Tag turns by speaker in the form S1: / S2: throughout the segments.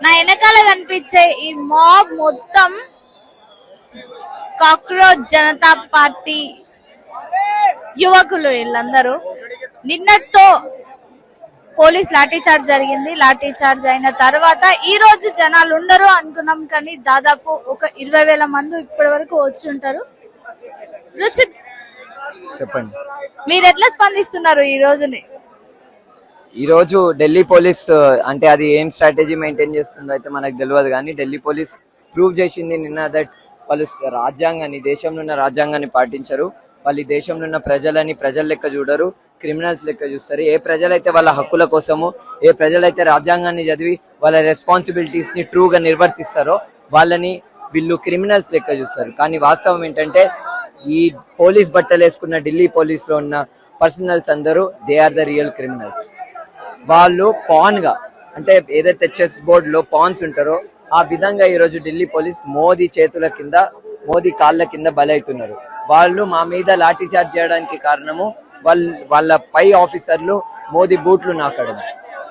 S1: నా వెనకాల కనిపించే ఈ మాబ్ మొత్తం కాక్రోచ్ జనతా పార్టీ యువకులు. వీళ్ళందరూ నిన్నటితో పోలీస్ లాఠీ చార్జ్ జరిగింది. లాఠీ చార్జ్ అయిన తర్వాత ఈ రోజు జనాలు ఉండరు అనుకున్నాం, కానీ దాదాపు ఒక 20,000 మంది ఇప్పటి వరకు వచ్చి ఉంటారు. రుచిత్,
S2: చెప్పండి,
S1: మీరు ఎట్లా స్పందిస్తున్నారు ఈ రోజుని?
S2: ఈ రోజు ఢిల్లీ పోలీస్ అంటే అది ఏం స్ట్రాటజీ మెయింటైన్ చేస్తుందో అయితే మనకు తెలియదు, కానీ ఢిల్లీ పోలీస్ ప్రూవ్ చేసింది నిన్న దట్ వాళ్ళు రాజ్యాంగాన్ని, దేశంలో ఉన్న రాజ్యాంగాన్ని పాటించరు. వాళ్ళు ఈ దేశంలో ఉన్న ప్రజల లెక్క చూడరు, క్రిమినల్స్ లెక్క చూస్తారు. ఏ ప్రజలైతే వాళ్ళ హక్కుల కోసము, ఏ ప్రజలైతే రాజ్యాంగాన్ని చదివి వాళ్ళ రెస్పాన్సిబిలిటీస్ ని ట్రూగా నిర్వర్తిస్తారో వాళ్ళని వీళ్ళు క్రిమినల్స్ లెక్క చూస్తారు. కానీ వాస్తవం ఏంటంటే ఈ పోలీస్ బట్టలు వేసుకున్న ఢిల్లీ పోలీస్ లో ఉన్న పర్సనల్స్ అందరూ they are the real criminals. వాళ్ళు పాన్ గా, అంటే ఏదైతే చెస్ బోర్డ్ లో పాన్స్ ఉంటారో ఆ విధంగా ఈ రోజు ఢిల్లీ పోలీస్ మోదీ చేతుల కింద, మోదీ కాళ్ళ కింద బలవుతున్నారు. వాళ్ళు మా మీద లాఠీ చార్జ్ చేయడానికి కారణము వాళ్ళ పై ఆఫీసర్లు మోదీ బూట్లు నాకడం.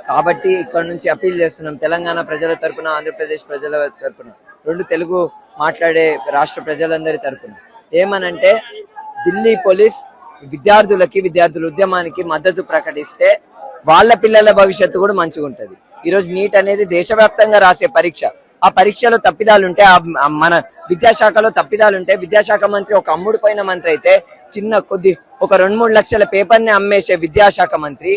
S2: కాబట్టి ఇక్కడ నుంచి అపీల్ చేస్తున్నాం తెలంగాణ ప్రజల తరపున, ఆంధ్రప్రదేశ్ ప్రజల తరపున, రెండు తెలుగు మాట్లాడే రాష్ట్ర ప్రజలందరి తరపున ఏమనంటే ఢిల్లీ పోలీస్ విద్యార్థుల ఉద్యమానికి మద్దతు ప్రకటిస్తే వాళ్ళ పిల్లల భవిష్యత్తు కూడా మంచిగా ఉంటది. ఈరోజు నీట్ అనేది దేశవ్యాప్తంగా రాసే పరీక్ష. ఆ పరీక్షలో తప్పిదాలుంటే, మన విద్యాశాఖలో తప్పిదాలుంటే, విద్యాశాఖ మంత్రి ఒక అమ్ముడు పోయిన మంత్రి అయితే ఒక 2-3 లక్షల పేపర్ ని అమ్మేసే విద్యాశాఖ మంత్రి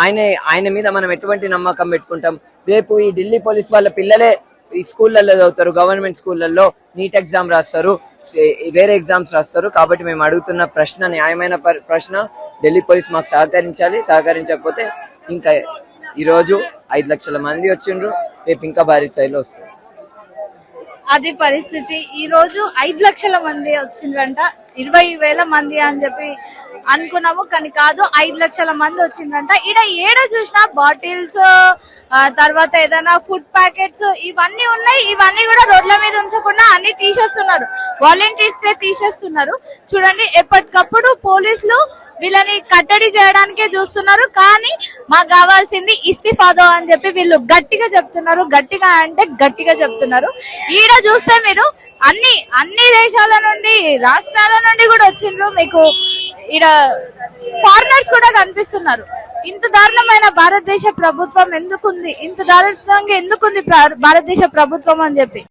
S2: ఆయన మీద మనం ఎటువంటి నమ్మకం పెట్టుకుంటాం? రేపు ఈ ఢిల్లీ పోలీస్ వాళ్ళ పిల్లలే ఈ స్కూళ్ళల్లో చదువుతారు, గవర్నమెంట్ స్కూళ్ళల్లో నీట్ ఎగ్జామ్ రాస్తారు, వేరే ఎగ్జామ్స్ రాస్తారు. కాబట్టి మేము అడుగుతున్న ప్రశ్న న్యాయమైన ప్రశ్న, ఢిల్లీ పోలీస్ మాకు సహకరించాలి. సహకరించకపోతే ఇంకా ఈ రోజు 5 లక్షల మంది వచ్చిండ్రు, రేపు ఇంకా భారీ స్థాయిలో వస్తుంది.
S1: అది పరిస్థితి. ఈ రోజు 5 లక్షల మంది వచ్చిండ్రంట. 20,000 మంది అని చెప్పి అనుకున్నాము, కానీ కాదు, 5 లక్షల మంది వచ్చిండ్రంట. ఏడ చూసినా బాటిల్స్, తర్వాత ఏదైనా ఫుడ్ ప్యాకెట్స్ ఇవన్నీ ఉన్నాయి. ఇవన్నీ కూడా రోడ్ల మీద ఉంచకుండా అన్ని తీసేస్తున్నారు, వాలంటీర్స్ తీసేస్తున్నారు. చూడండి, ఎప్పటికప్పుడు పోలీసులు వీళ్ళని కట్టడి చేయడానికే చూస్తున్నారు, కానీ మాకు కావాల్సింది ఇస్తిఫాదో అని చెప్పి వీళ్ళు గట్టిగా చెప్తున్నారు. గట్టిగా అంటే గట్టిగా చెప్తున్నారు. ఈడ చూస్తే మీరు అన్ని దేశాల నుండి, రాష్ట్రాల నుండి కూడా వచ్చిండ్రు. మీకు ఈడ ఫారినర్స్ కూడా కనిపిస్తున్నారు. ఇంత దారుణమైన భారతదేశ ప్రభుత్వం ఎందుకుంది, ఇంత దారుణంగా ఎందుకుంది భారతదేశ ప్రభుత్వం అని చెప్పి